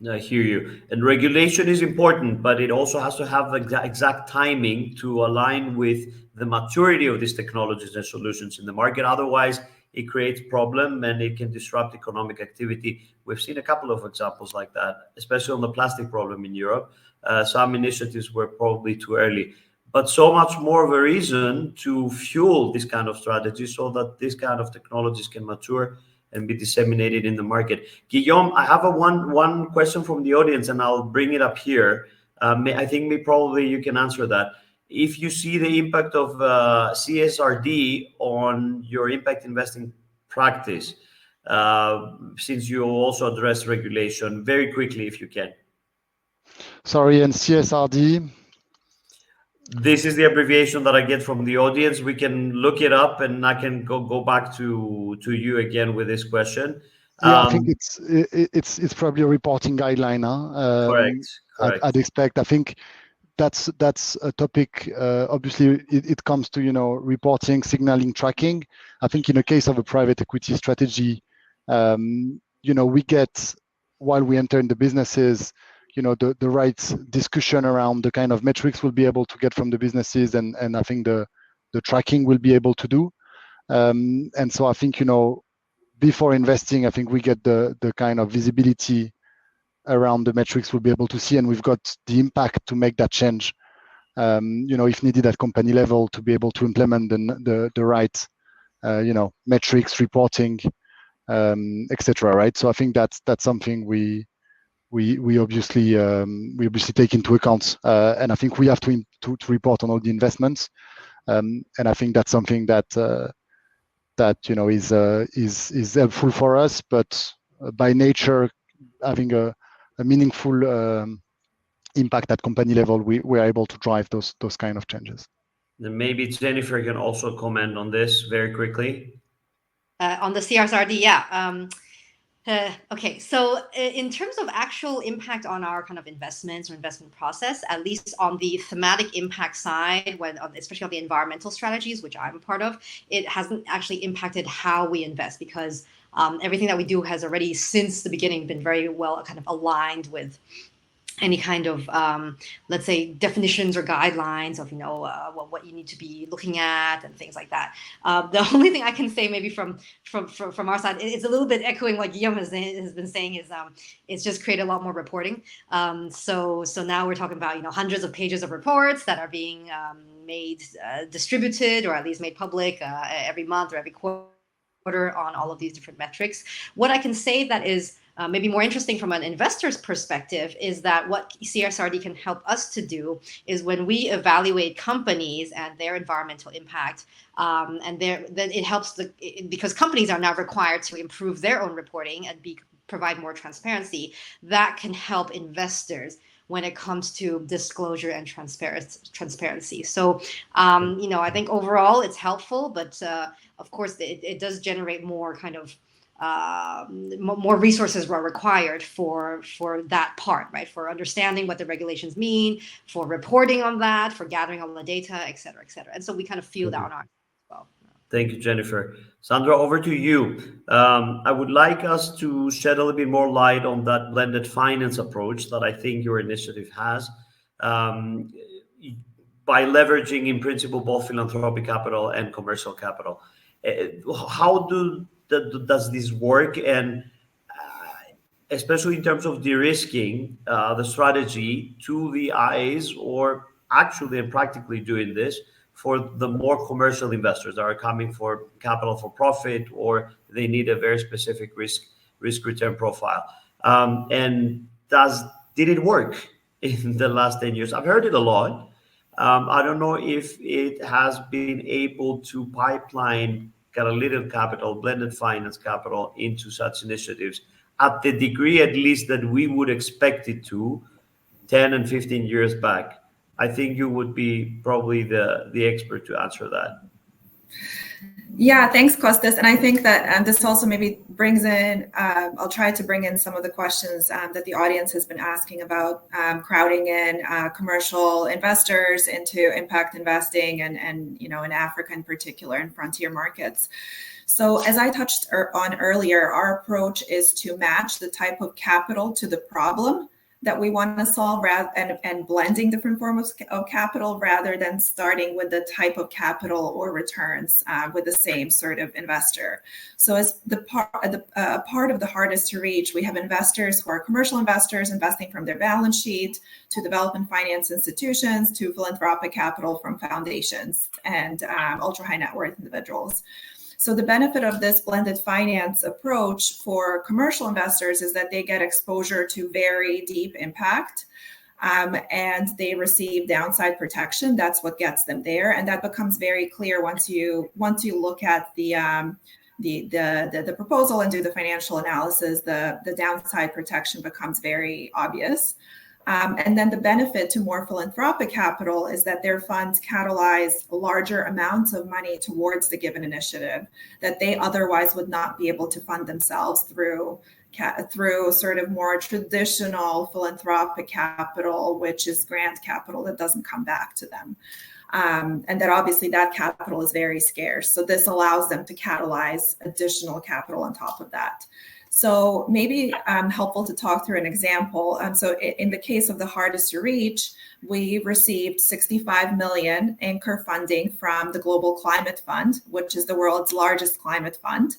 I hear you. And regulation is important, but it also has to have the exact timing to align with the maturity of these technologies and solutions in the market. Otherwise, it creates problem and it can disrupt economic activity. We've seen a couple of examples like that, especially on the plastic problem in Europe. Some initiatives were probably too early, but so much more of a reason to fuel this kind of strategy so that this kind of technologies can mature and be disseminated in the market. Guillaume, I have one question from the audience, and I'll bring it up here. I think probably you can answer that. If you see the impact of CSRD on your impact investing practice, since you also address regulation, very quickly if you can. Sorry, and CSRD? This is the abbreviation that I get from the audience. We can look it up, and I can go back to you again with this question. Yeah, I think it's probably a reporting guideline. Correct. I'd expect. I think that's a topic. Obviously, it comes to reporting, signaling, tracking. I think in the case of a private equity strategy, we get, while we enter in the businesses, the right discussion around the kind of metrics we'll be able to get from the businesses, and I think the tracking we'll be able to do. And so I think before investing, I think we get the kind of visibility around the metrics we'll be able to see, and we've got the impact to make that change, if needed at company level, to be able to implement the right metrics, reporting, etc. Right? So I think that's something we obviously take into account, and I think we have to report on all the investments, and I think that's something that is helpful for us, but by nature, having a meaningful impact at company level, we're able to drive those kind of changes. Then maybe Jennifer can also comment on this very quickly. On the CSRD, yeah. Okay, so in terms of actual impact on our kind of investments or investment process, at least on the thematic impact side, especially on the environmental strategies, which I'm a part of, it hasn't actually impacted how we invest, because everything that we do has already, since the beginning, been very well kind of aligned with any kind of, let's say, definitions or guidelines of, what you need to be looking at and things like that. The only thing I can say maybe from our side, it's a little bit echoing what Guillaume has been saying, is it's just created a lot more reporting. So now we're talking about, hundreds of pages of reports that are being made, distributed, or at least made public every month or every quarter on all of these different metrics. What I can say that is maybe more interesting from an investor's perspective is that what CSRD can help us to do is, when we evaluate companies and their environmental impact, then it helps because companies are now required to improve their own reporting and provide more transparency. That can help investors when it comes to disclosure and transparency. So, I think overall it's helpful, but of course it does generate more kind of more resources were required for that part, right? For understanding what the regulations mean, for reporting on that, for gathering all the data, et cetera, et cetera. And so we kind of feel that on our as well. Thank you, Jennifer. Sandra, over to you. I would like us to shed a little bit more light on that blended finance approach that I think your initiative has, by leveraging in principle both philanthropic capital and commercial capital. How does this work, and especially in terms of de-risking the strategy to the eyes, or actually and practically doing this for the more commercial investors that are coming for capital for profit, or they need a very specific risk return profile? And did it work in the last 10 years? I've heard it a lot. I don't know if it has been able to pipeline catalytic capital, blended finance capital into such initiatives at the degree, at least, that we would expect it to 10 and 15 years back. I think you would be probably the expert to answer that. Yeah, thanks, Kostas. And I think that this also maybe brings in, I'll try to bring in some of the questions that the audience has been asking about, crowding in commercial investors into impact investing and in Africa in particular, in frontier markets. So as I touched on earlier, our approach is to match the type of capital to the problem that we want to solve, and blending different forms of capital rather than starting with the type of capital or returns with the same sort of investor. So as part of the hardest to reach, we have investors who are commercial investors investing from their balance sheet, to development finance institutions, to philanthropic capital from foundations and ultra high net worth individuals. So the benefit of this blended finance approach for commercial investors is that they get exposure to very deep impact, and they receive downside protection. That's what gets them there, and that becomes very clear once you look at the proposal and do the financial analysis. The downside protection becomes very obvious. And then the benefit to more philanthropic capital is that their funds catalyze larger amounts of money towards the given initiative that they otherwise would not be able to fund themselves through sort of more traditional philanthropic capital, which is grant capital that doesn't come back to them. And that obviously that capital is very scarce. So this allows them to catalyze additional capital on top of that. So maybe helpful to talk through an example. So in the case of the hardest to reach, we received 65 million anchor funding from the Global Climate Fund, which is the world's largest climate fund.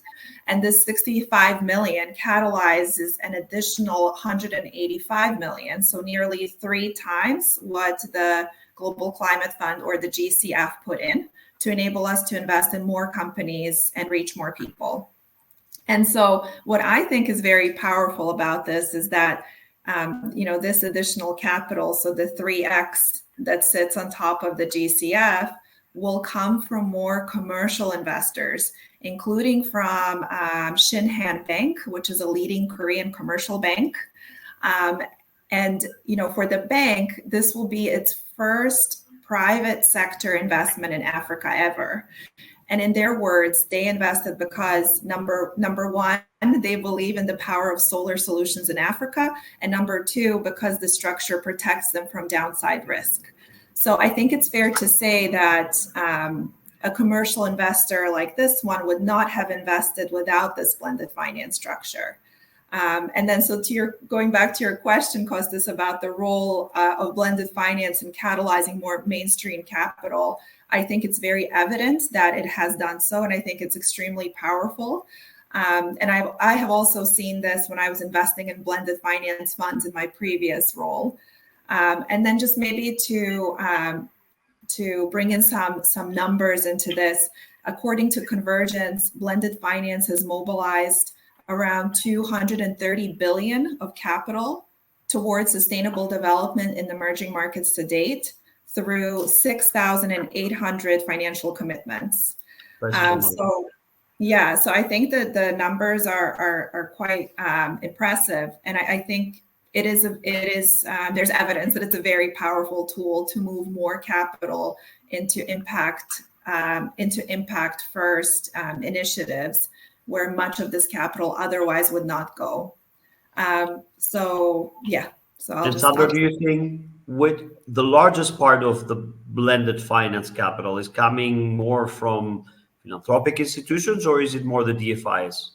And this 65 million catalyzes an additional 185 million, so nearly 3 times what the Global Climate Fund or the GCF put in, to enable us to invest in more companies and reach more people. And so what I think is very powerful about this is that, this additional capital, so the 3x that sits on top of the GCF, will come from more commercial investors, including from Shinhan Bank, which is a leading Korean commercial bank. And for the bank, this will be its first private sector investment in Africa ever. And in their words, they invested because number one, they believe in the power of solar solutions in Africa, and number two, because the structure protects them from downside risk. So I think it's fair to say that a commercial investor like this one would not have invested without this blended finance structure. And then, so going back to your question, Kostas, about the role of blended finance in catalyzing more mainstream capital, I think it's very evident that it has done so, and I think it's extremely powerful. And I have also seen this when I was investing in blended finance funds in my previous role. And then just maybe to bring in some numbers into this, according to Convergence, blended finance has mobilized around 230 billion of capital towards sustainable development in emerging markets to date, through 6,800 financial commitments. So I think that the numbers are quite impressive. And I think there's evidence that it's a very powerful tool to move more capital into impact first initiatives where much of this capital otherwise would not go. So Sandra, do you think with the largest part of the blended finance capital is coming more from philanthropic institutions, or is it more the DFIs?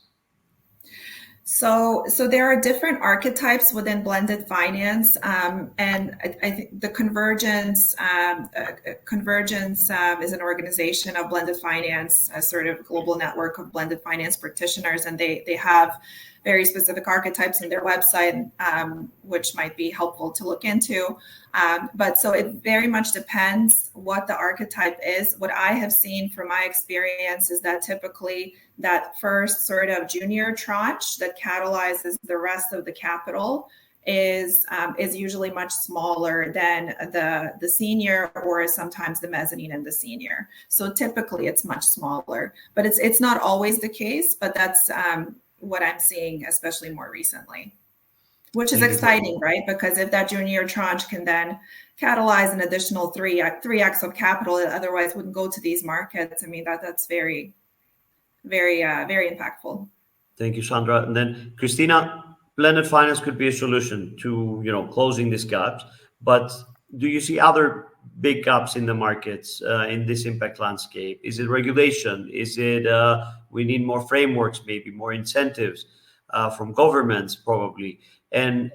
So there are different archetypes within blended finance, and I think the Convergence is an organization of blended finance, a sort of global network of blended finance practitioners, and they have very specific archetypes in their website, which might be helpful to look into. But so it very much depends what the archetype is. What I have seen from my experience is that typically that first sort of junior tranche that catalyzes the rest of the capital is usually much smaller than the senior, or sometimes the mezzanine and the senior. So typically it's much smaller, but it's not always the case, but that's what I'm seeing, especially more recently, which is exciting, right? Because if that junior tranche can then catalyze an additional 3x of capital that otherwise wouldn't go to these markets, I mean, that's very, very, very impactful. Thank you, Sandra. And then Krisztina, blended finance could be a solution to closing these gaps, but do you see other big gaps in the markets in this impact landscape? Is it regulation? Is it we need more frameworks, maybe more incentives from governments, probably? And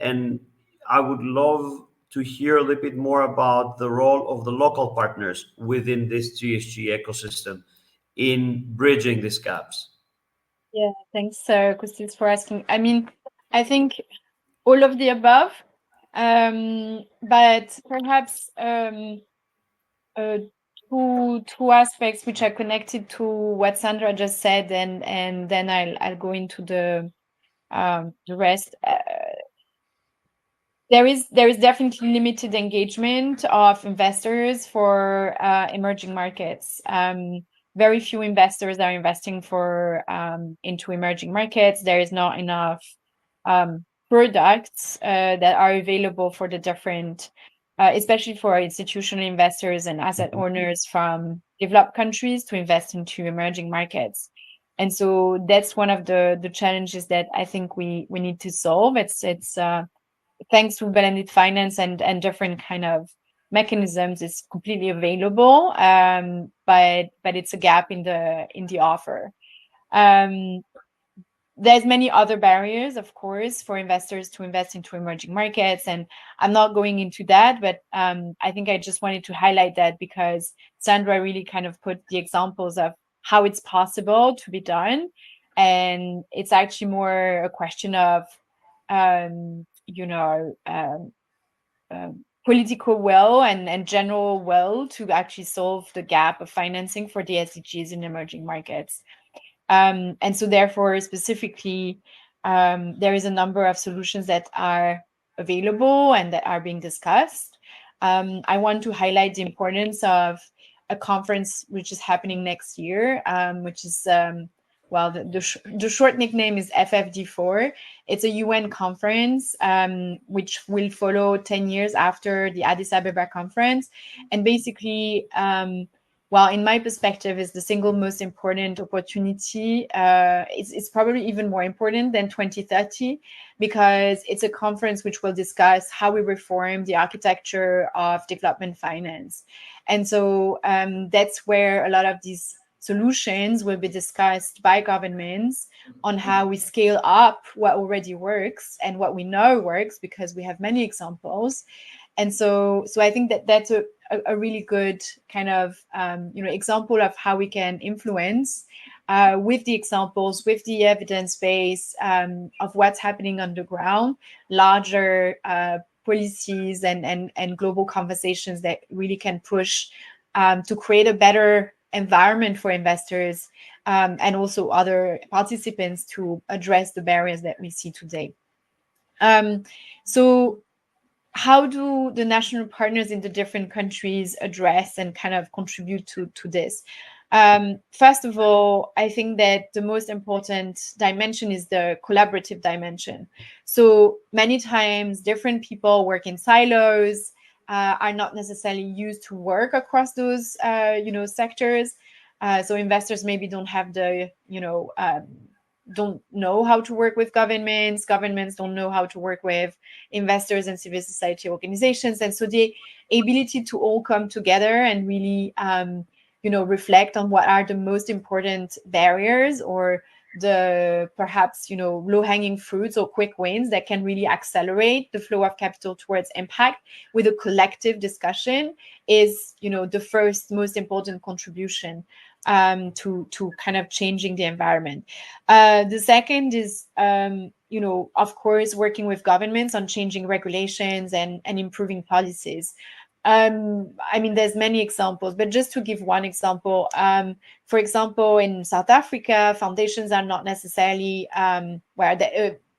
I would love to hear a little bit more about the role of the local partners within this GSG ecosystem in bridging these gaps. Yeah, thanks, Kostis, for asking. I mean, I think all of the above, but perhaps two aspects which are connected to what Sandra just said, and then I'll go into the rest. There is definitely limited engagement of investors for emerging markets. Very few investors are investing into emerging markets. There is not enough products that are available for the different, especially for institutional investors and asset owners from developed countries to invest into emerging markets. And so that's one of the challenges that I think we need to solve. It's thanks to blended finance and different kind of mechanisms, it's completely available, but it's a gap in the offer. There's many other barriers, of course, for investors to invest into emerging markets, and I'm not going into that, but I think I just wanted to highlight that because Sandra really kind of put the examples of how it's possible to be done, and it's actually more a question of political will and general will to actually solve the gap of financing for the SDGs in emerging markets. And so therefore, specifically, there is a number of solutions that are available and that are being discussed. I want to highlight the importance of a conference which is happening next year, which is, the short nickname is FFD4. It's a UN conference which will follow 10 years after the Addis Ababa conference. And basically, in my perspective, is the single most important opportunity. It's probably even more important than 2030 because it's a conference which will discuss how we reform the architecture of development finance. And so that's where a lot of these solutions will be discussed by governments on how we scale up what already works and what we know works, because we have many examples. And so I think that that's a really good kind of example of how we can influence with the examples, with the evidence base of what's happening on the ground, larger policies and global conversations that really can push to create a better environment for investors and also other participants to address the barriers that we see today. So how do the national partners in the different countries address and kind of contribute to this? First of all, I think that the most important dimension is the collaborative dimension. So many times different people work in silos, are not necessarily used to work across those, sectors. So investors maybe don't have the, don't know how to work with governments. Governments don't know how to work with investors and civil society organizations. And so the ability to all come together and really, reflect on what are the most important barriers or the perhaps, low-hanging fruits or quick wins that can really accelerate the flow of capital towards impact with a collective discussion is, the first most important contribution to kind of changing the environment. The second is, of course, working with governments on changing regulations and improving policies. There's many examples, but just to give one example, for example, in South Africa, foundations are not necessarily where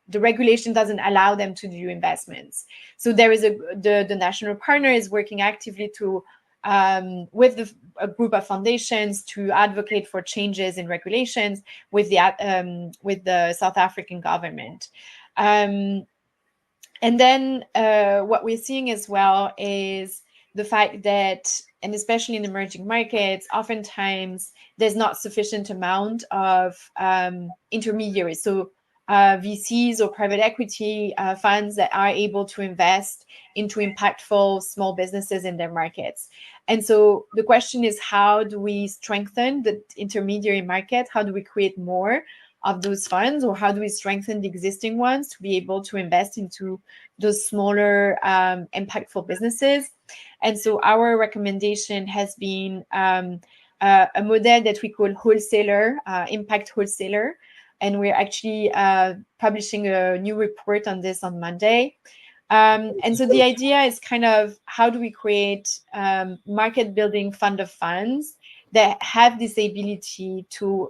the regulation doesn't allow them to do investments. So there is the national partner is working actively to with a group of foundations to advocate for changes in regulations with the South African government. And then what we're seeing as well is the fact that, and especially in emerging markets, oftentimes there's not sufficient amount of intermediaries. So VCs or private equity funds that are able to invest into impactful small businesses in their markets. And so the question is, how do we strengthen the intermediary market? How do we create more of those funds, or how do we strengthen the existing ones to be able to invest into those smaller impactful businesses? And so our recommendation has been a model that we call wholesaler, impact wholesaler. And we're actually publishing a new report on this on Monday. And so the idea is kind of, how do we create market building fund of funds that have this ability to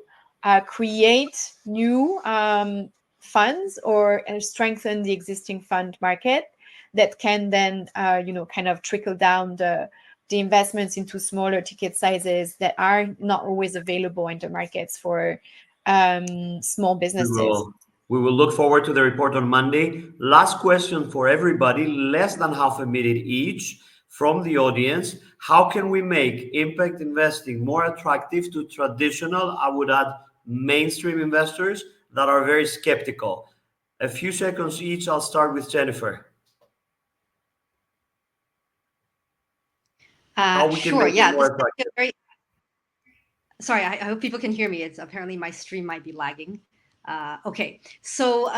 create new funds or strengthen the existing fund market that can then, kind of trickle down the investments into smaller ticket sizes that are not always available in the markets for small businesses. We will look forward to the report on Monday. Last question for everybody, less than half a minute each from the audience. How can we make impact investing more attractive to traditional, I would add, mainstream investors that are very skeptical? A few seconds each. I'll start with Jennifer. Sure. Yeah. Sorry, I hope people can hear me. It's apparently my stream might be lagging. Okay, so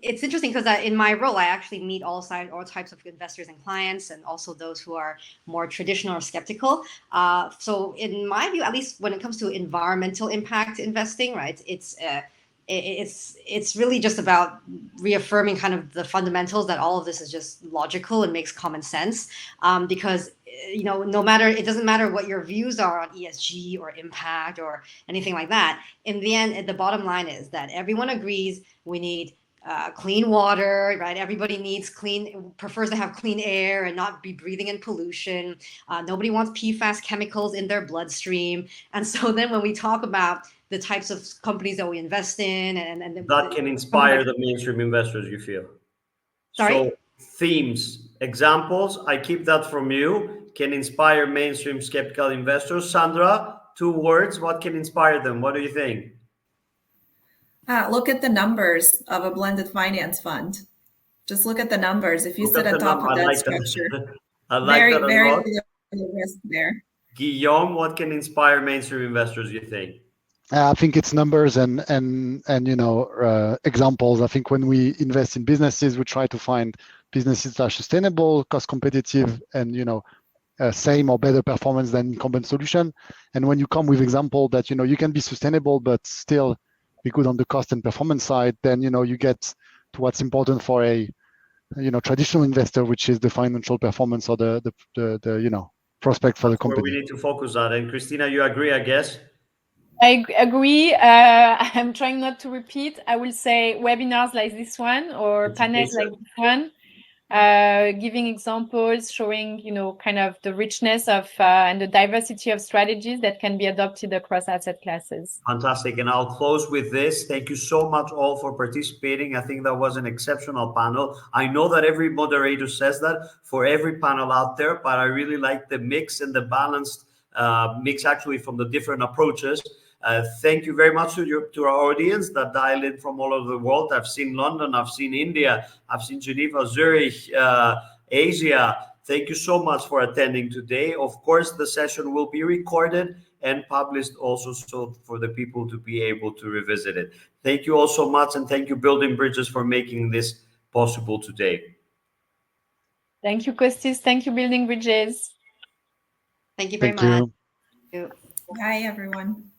it's interesting because in my role, I actually meet all types of investors and clients, and also those who are more traditional or skeptical. So in my view, at least when it comes to environmental impact investing, right, it's really just about reaffirming kind of the fundamentals that all of this is just logical and makes common sense, because it doesn't matter what your views are on ESG or impact or anything like that. In the end, the bottom line is that everyone agrees we need clean water, right? Everybody prefers to have clean air and not be breathing in pollution. Nobody wants PFAS chemicals in their bloodstream. And so then when we talk about the types of companies that we invest in, and that can inspire the mainstream investors, you feel? Sorry? So themes, examples, I keep that from you, can inspire mainstream skeptical investors. Sandra, 2 words, what can inspire them? What do you think? Look at the numbers of a blended finance fund. Just look at the numbers. If you sit on top of that structure, I like that very a lot. little risk there. Guillaume, what can inspire mainstream investors, you think? I think it's numbers and examples. I think when we invest in businesses, we try to find businesses that are sustainable, cost competitive, and same or better performance than incumbent solution. And when you come with example that you can be sustainable but still be good on the cost and performance side, then you get to what's important for a traditional investor, which is the financial performance or the prospect for the company. Where we need to focus on. And Krisztina, you agree, I guess? I agree. I'm trying not to repeat. I will say webinars like this one or panels like this one giving examples, showing, kind of the richness of and the diversity of strategies that can be adopted across asset classes. Fantastic. And I'll close with this. Thank you so much all for participating. I think that was an exceptional panel. I know that every moderator says that for every panel out there, but I really like the mix and the balanced mix actually from the different approaches. Thank you very much to our audience that dial in from all over the world. I've seen London, I've seen India, I've seen Geneva, Zurich, Asia. Thank you so much for attending today. Of course, the session will be recorded and published also, so for the people to be able to revisit it. Thank you all so much, and thank you Building Bridges for making this possible today. Thank you, Kostis. Thank you, Building Bridges. Thank you very Thank much. you. Bye, everyone.